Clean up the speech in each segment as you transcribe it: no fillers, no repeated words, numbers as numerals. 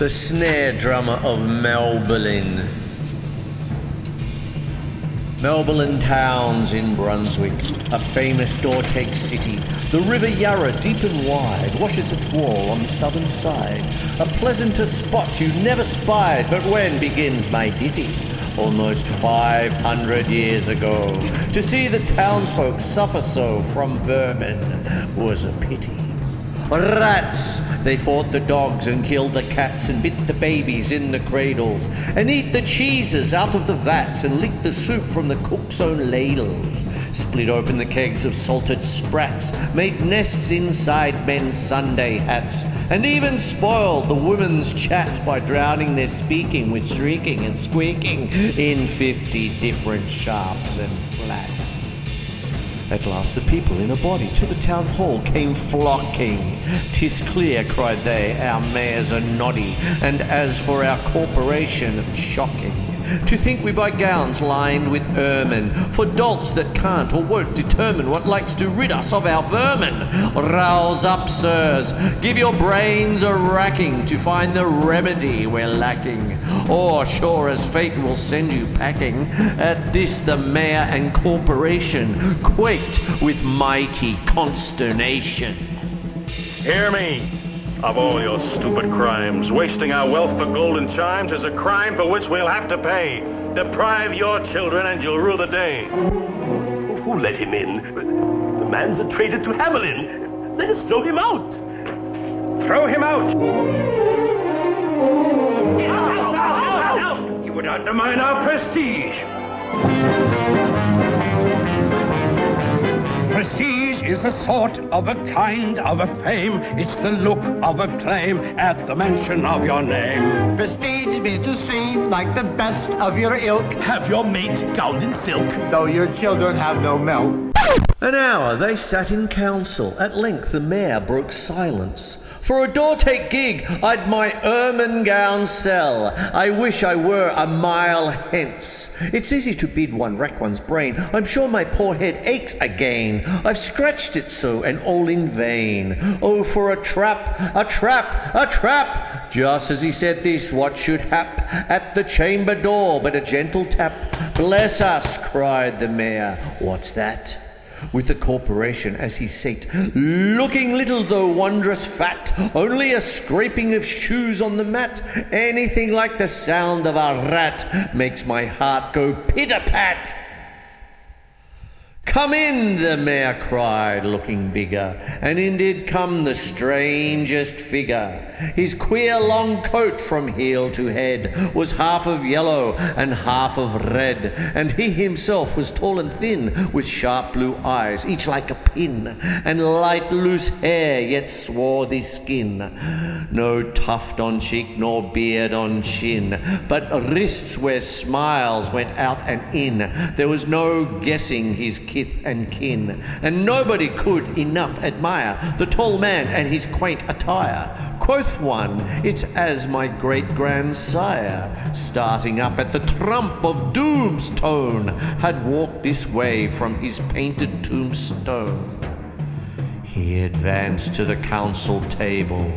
the snare drummer of Melburlin. Melburlin Towns in Brunswick, a famous door-take city. The river Yarra, deep and wide, washes its wall on the southern side. A pleasanter spot you never spied, but when begins my ditty? Almost 500 years ago. To see the townsfolk suffer so from vermin was a pity. Rats! They fought the dogs and killed the cats and bit the babies in the cradles and eat the cheeses out of the vats and licked the soup from the cook's own ladles. Split open the kegs of salted sprats, made nests inside men's Sunday hats, and even spoiled the women's chats by drowning their speaking with shrieking and squeaking in 50 different sharps and flats. At last the people in a body to the town hall came flocking. "'Tis clear," cried they, "our mayors are noddy, and as for our corporation, shocking. To think we buy gowns lined with ermine for dolts that can't or won't determine what likes to rid us of our vermin. Rouse up, sirs, give your brains a racking to find the remedy we're lacking, or sure as fate will send you packing." At this the mayor and corporation quaked with mighty consternation. Hear me! Of all your stupid crimes, wasting our wealth for golden chimes is a crime for which we'll have to pay. Deprive your children and you'll rue the day. Who let him in? The man's a traitor to Hamelin. Let us throw him out. Throw him out! You would undermine our prestige. Prestige is a sort of a kind of a fame. It's the look of a claim at the mention of your name. Prestige be to seem like the best of your ilk, Have your mate gowned in silk. though your children have no milk. An hour they sat in council. At length the mayor broke silence. "For a door-take gig I'd my ermine gown sell. I wish I were a mile hence. It's easy to bid one rack one's brain. I'm sure my poor head aches again. I've scratched it so, and all in vain. Oh, for a trap, a trap, a trap!" Just as he said this, what should hap at the chamber door but a gentle tap? "Bless us!" cried the mayor. "What's that?" With the corporation as he sate, looking little though wondrous fat, only a scraping of shoes on the mat. Anything like the sound of a rat makes my heart go pitter-pat. "Come in," the mayor cried, looking bigger, and in did come the strangest figure. His queer long coat from heel to head was half of yellow and half of red, and he himself was tall and thin, with sharp blue eyes, each like a pin, and light loose hair, yet swarthy skin. No tuft on cheek nor beard on chin, but wrists where smiles went out and in. There was no guessing his kith and kin, and nobody could enough admire the tall man and his quaint attire. Quoth one, "It's as my great-grandsire, starting up at the trump of doom's tone, had walked this way from his painted tombstone." He advanced to the council table,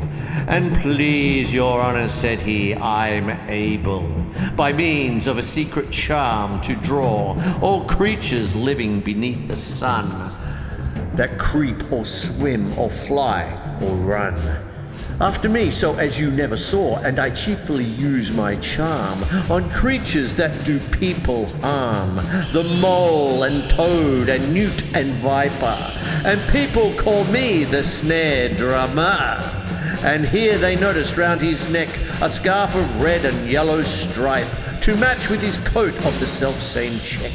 "And please your honour," said he, "I'm able, by means of a secret charm, to draw all creatures living beneath the sun, that creep or swim or fly or run after me, so as you never saw, and I chiefly use my charm on creatures that do people harm, the mole and toad and newt and viper, and people call me the snare drummer." And here they noticed round his neck a scarf of red and yellow stripe, to match with his coat of the self-same check.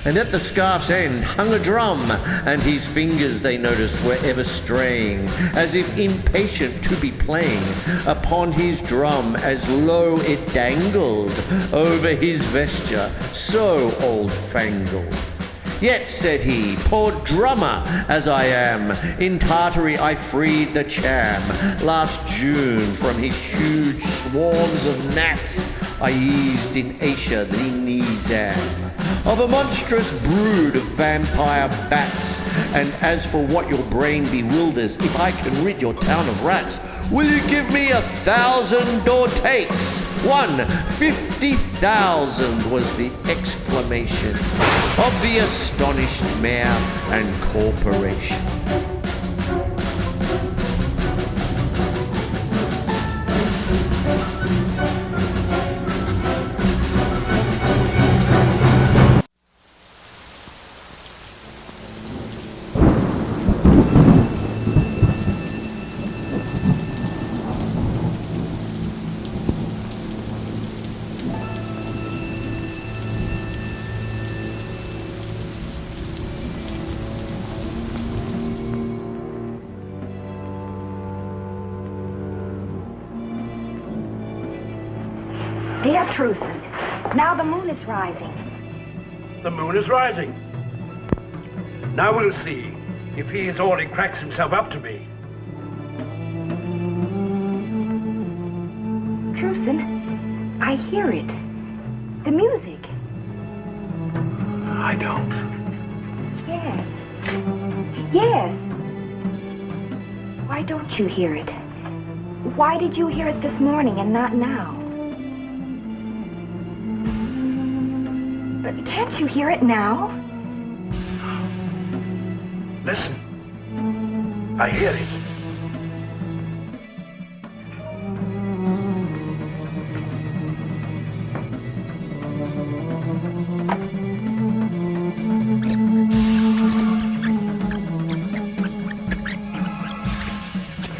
And at the scarf's end hung a drum, and his fingers they noticed were ever straying, as if impatient to be playing upon his drum, as low it dangled over his vesture, so old-fangled. "Yet," said he, "poor drummer as I am, in Tartary I freed the cham. Last June from his huge swarms of gnats I eased in Asia the Nizam. of a monstrous brood of vampire bats. And as for what your brain bewilders, if I can rid your town of rats, will you give me 1,000 or takes? 50,000 was the exclamation of the astonished mayor and corporation. Dear Truson, now the moon is rising. The moon is rising. Now we'll see if he has already cracks himself up to me. Truson, I hear it. The music. I don't. Yes. Yes. Why don't you hear it? Why did you hear it this morning and not now? But can't you hear it now? Listen. I hear it.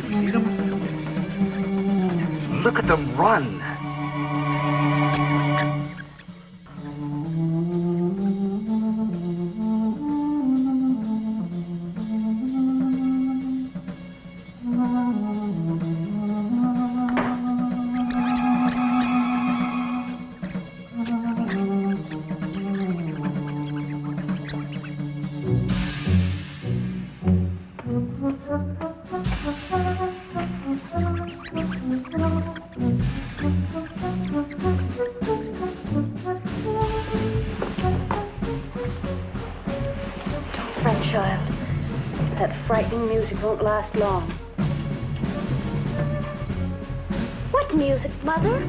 See them? Look at them run. Child, that frightening music won't last long. What music, Mother?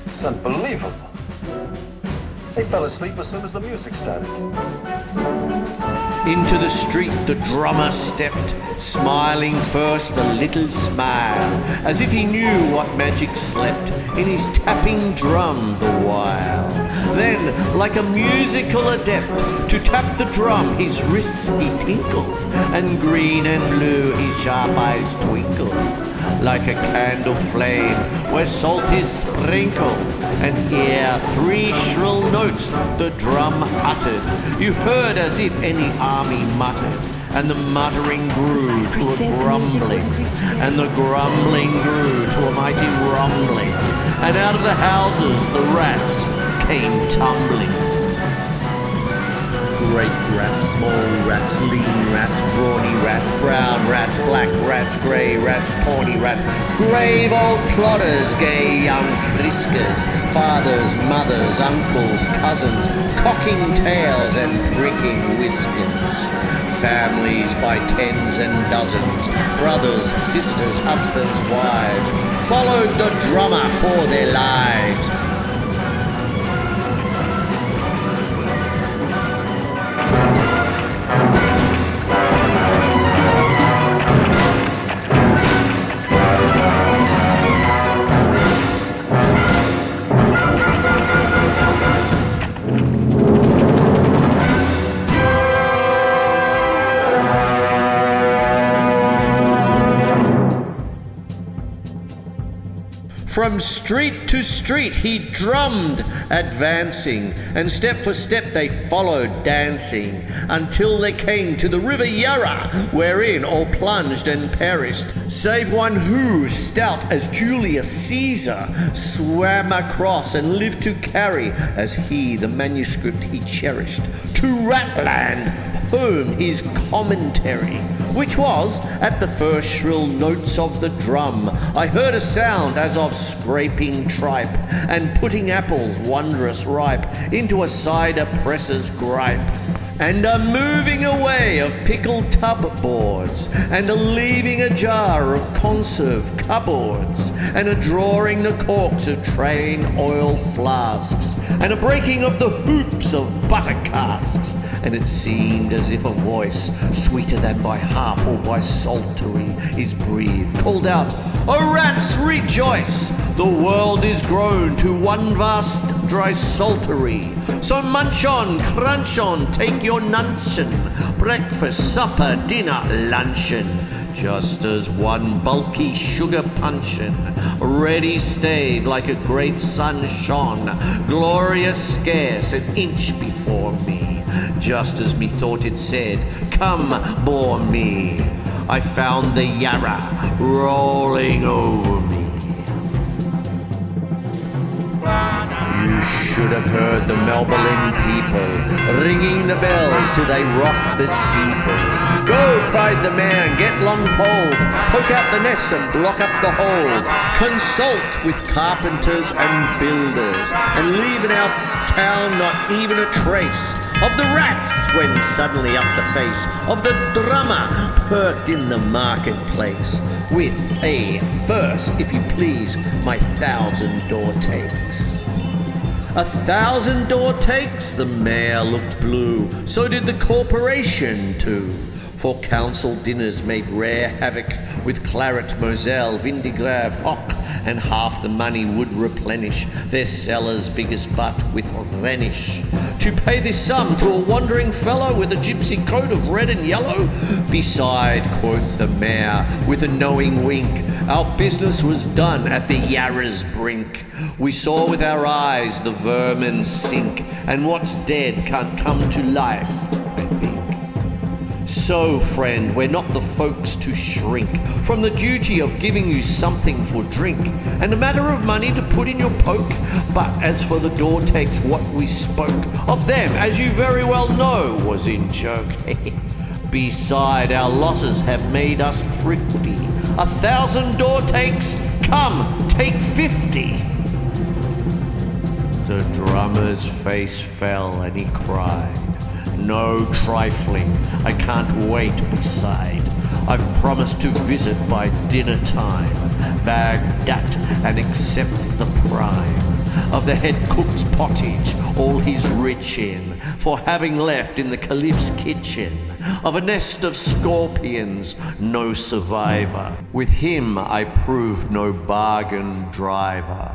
It's unbelievable. They fell asleep as soon as the music started. Into the street the drummer stepped, smiling first a little smile, as if he knew what magic slept in his tapping drum the while. Then, like a musical adept, to tap the drum his wrists he tinkled, and green and blue his sharp eyes twinkled, like a candle flame where salt is sprinkled. And ere 3 shrill notes the drum uttered, you heard as if any army muttered, and the muttering grew to a grumbling, and the grumbling grew to a mighty rumbling, and out of the houses the rats came tumbling. Great rats, small rats, lean rats, brawny rats, brown rats, black rats, grey rats, tawny rats, grave old plodders, gay young friskers, fathers, mothers, uncles, cousins, cocking tails and pricking whiskers. Families by tens and dozens, brothers, sisters, husbands, wives, followed the drummer for their lives. From street to street he drummed, advancing, and step for step they followed, dancing, until they came to the river Yarra, wherein all plunged and perished, save one who, stout as Julius Caesar, swam across and lived to carry, as he the manuscript he cherished, to Ratland, home his commentary, which was, at the first shrill notes of the drum, I heard a sound as of scraping tripe, and putting apples wondrous ripe into a cider presser's gripe, and a moving away of pickled tub boards, and a leaving a jar of conserve cupboards, and a drawing the corks of train oil flasks, and a breaking of the hoops of butter casks. And it seemed as if a voice, sweeter than by harp or by psaltery, is breathed, called out, "O rats, rejoice! The world is grown to one vast dry saltery. So munch on, crunch on, take your nuncheon, breakfast, supper, dinner, luncheon, just as one bulky sugar puncheon, ready stayed like a great sun shone, glorious scarce an inch before me, just as methought it said, come bore me. I found the Yarra rolling over me." You should have heard the Melburlin people ringing the bells till they rocked the steeple. "Go," cried the man, "get long poles, poke out the nests and block up the holes. Consult with carpenters and builders, and leave in our town not even a trace of the rats when suddenly up the face of the drummer perked in the marketplace with a verse, if you please, my 1,000 door takes." 1,000 door takes? The mayor looked blue, so did the corporation too. For council dinners made rare havoc with claret, moselle, vinaigrette, hock, and half the money would replenish their cellar's biggest butt with Rhenish. To pay this sum to a wandering fellow with a gypsy coat of red and yellow? Beside, quoth the mayor with a knowing wink, our business was done at the Yarra's brink. We saw with our eyes the vermin sink, and what's dead can't come to life, I think. So, friend, we're not the folks to shrink from the duty of giving you something for drink, and a matter of money to put in your poke. But as for the door takes, what we spoke of them, as you very well know, was in joke. Beside, our losses have made us thrifty. 1,000 door takes? Come, take 50. The drummer's face fell and he cried, "No trifling, I can't wait beside. I've promised to visit by dinner time Baghdad and accept the prime of the head cook's pottage, all he's rich in, for having left in the caliph's kitchen of a nest of scorpions no survivor. With him I proved no bargain driver.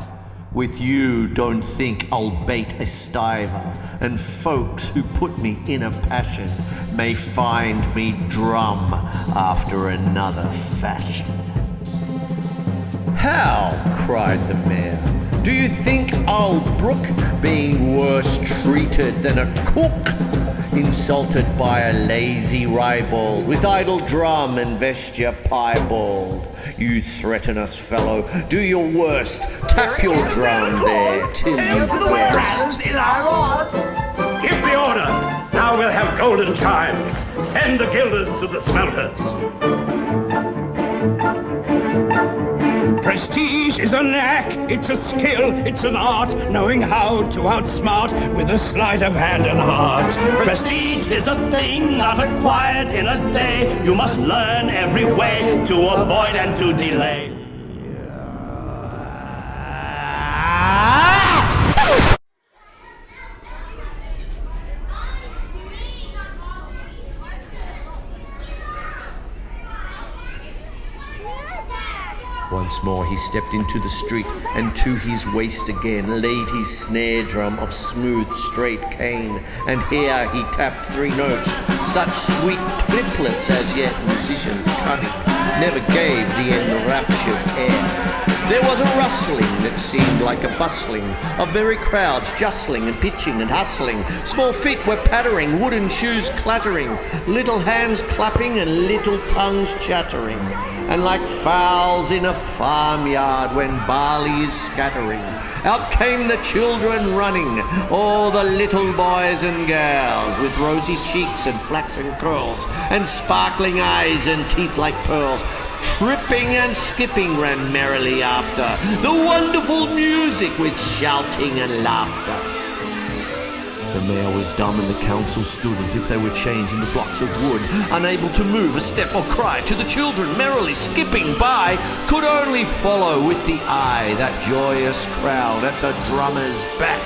With you don't think I'll bait a stiver, and folks who put me in a passion may find me drum after another fashion." "How?" cried the mayor. "Do you think I'll brook being worse treated than a cook? Insulted by a lazy ribald, with idle drum and vesture piebald. You threaten us, fellow, do your worst, tap your drum there till you burst." Give the order! Now we'll have golden chimes. Send the gilders to the smelters. Prestige is a knack, it's a skill, it's an art, knowing how to outsmart with a sleight of hand and heart. Prestige is a thing not acquired in a day. You must learn every way to avoid and to delay. Once more he stepped into the street, and to his waist again laid his snare drum of smooth straight cane, and here he tapped 3 notes, such sweet triplets as yet musicians cunning never gave the enraptured air. There was a rustling that seemed like a bustling of merry crowds justling and pitching and hustling. Small feet were pattering, wooden shoes clattering, little hands clapping and little tongues chattering. And like fowls in a farmyard when barley is scattering. Out came the children running, all the little boys and girls, with rosy cheeks and flaxen curls, and sparkling eyes and teeth like pearls. Tripping and skipping ran merrily after the wonderful music with shouting and laughter. The mayor was dumb and the council stood as if they were chained into blocks of wood, unable to move a step or cry. To the children merrily skipping by, could only follow with the eye that joyous crowd at the drummer's back.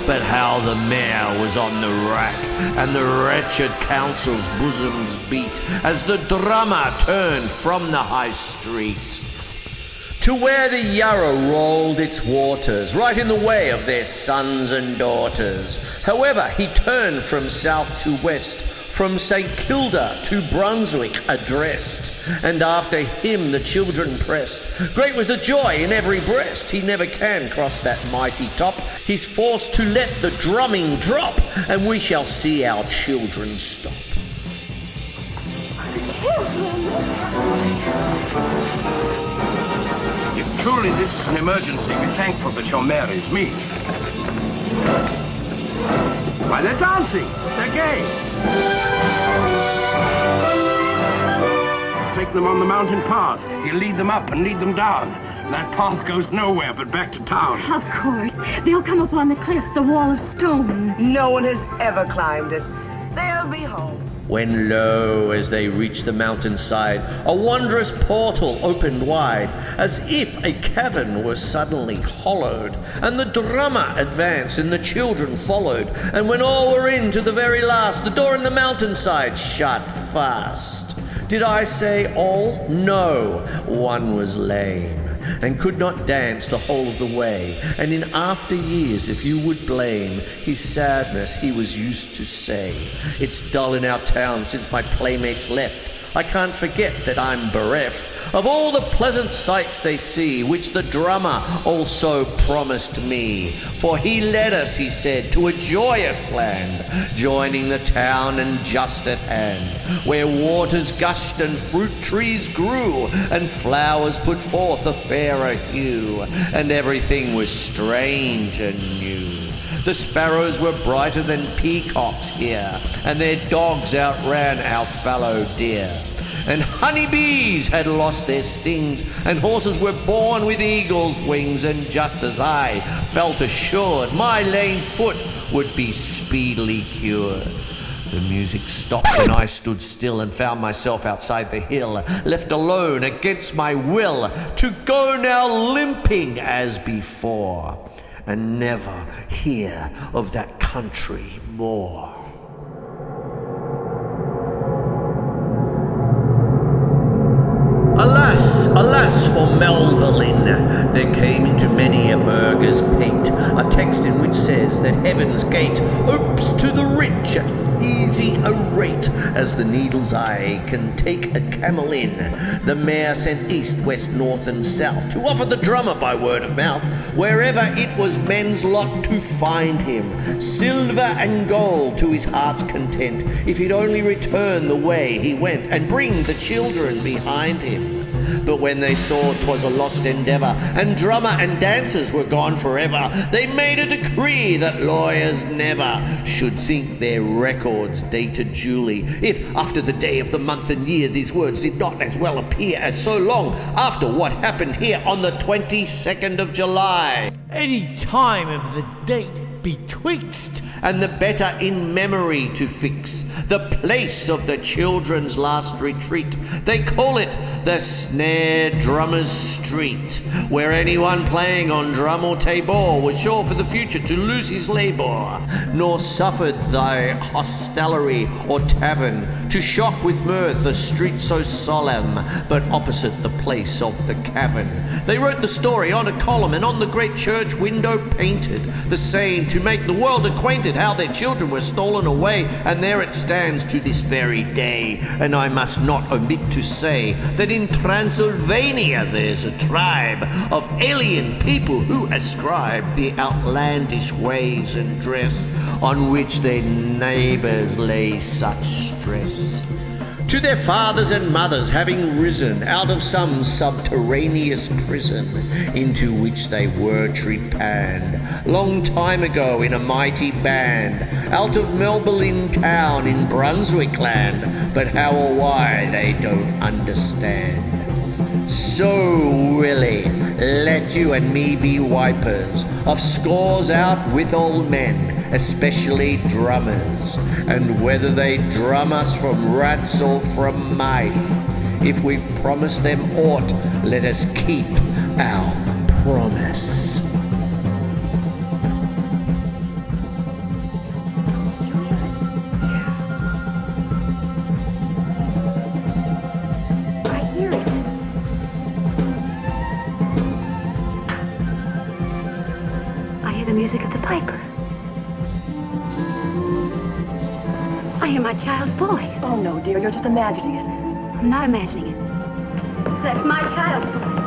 But how the mayor was on the rack, and the wretched council's bosoms beat as the drummer turned from the high street to where the Yarra rolled its waters, right in the way of their sons and daughters. However, he turned from south to west, from St. Kilda to Brunswick addressed, and after him the children pressed. Great was the joy in every breast. He never can cross that mighty top. He's forced to let the drumming drop, and we shall see our children stop. If truly this is an emergency, be thankful that your mayor is me. Why, they're dancing. They're gay. Take them on the mountain path. You lead them up and lead them down. That path goes nowhere but back to town. Of course. They'll come up on the cliff, the wall of stone. No one has ever climbed it. They'll be home. When lo, as they reached the mountainside, a wondrous portal opened wide, as if a cavern were suddenly hollowed, and the drummer advanced and the children followed, and when all were in to the very last, the door in the mountainside shut fast. Did I say all? No, one was lame, and could not dance the whole of the way, and in after years, if you would blame his sadness, he was used to say, "It's dull in our town since my playmates left. I can't forget that I'm bereft of all the pleasant sights they see, which the drummer also promised me. For he led us, he said, to a joyous land, joining the town and just at hand, where waters gushed and fruit trees grew, and flowers put forth a fairer hue, and everything was strange and new. The sparrows were brighter than peacocks here, and their dogs outran our fallow deer. And honeybees had lost their stings, and horses were born with eagle's wings, and just as I felt assured my lame foot would be speedily cured. The music stopped and I stood still and found myself outside the hill, left alone against my will, to go now limping as before, and never hear of that country more. Alas, alas for Melburlin, there came into many a burgher's pate a text in which says that heaven's gate opes to the rich at easy a rate as the needle's eye can take a camel in. The mayor sent east, west, north and south to offer the drummer by word of mouth, wherever it was men's lot to find him, silver and gold to his heart's content, if he'd only return the way he went and bring the children behind him. But when they saw 'twas a lost endeavor, and drummer and dancers were gone forever, they made a decree that lawyers never should think their records dated duly, if after the day of the month and year these words did not as well appear as so long after what happened here on the 22nd of July. Any time of the date betwixt, and the better in memory to fix the place of the children's last retreat. They call it the Snare Drummer's Street, where anyone playing on drum or tabor was sure for the future to lose his labor, nor suffered thy hostelry or tavern to shock with mirth a street so solemn, but opposite the place of the cavern. They wrote the story on a column, and on the great church window painted the same, to make the world acquainted how their children were stolen away, and there it stands to this very day. And I must not omit to say that in Transylvania there's a tribe of alien people who ascribe the outlandish ways and dress on which their neighbors lay such stress. To their fathers and mothers having risen out of some subterraneous prison into which they were trepanned long time ago in a mighty band out of Melburlin town in Brunswick land, but how or why they don't understand. So, Willie, let you and me be wipers of scores out with old men, especially drummers, and whether they drum us from rats or from mice, if we've promised them aught, let us keep our promise. I hear it. I hear the music of the piper. I hear my child's voice. Oh, no, dear, you're just imagining it. I'm not imagining it. That's my child's voice.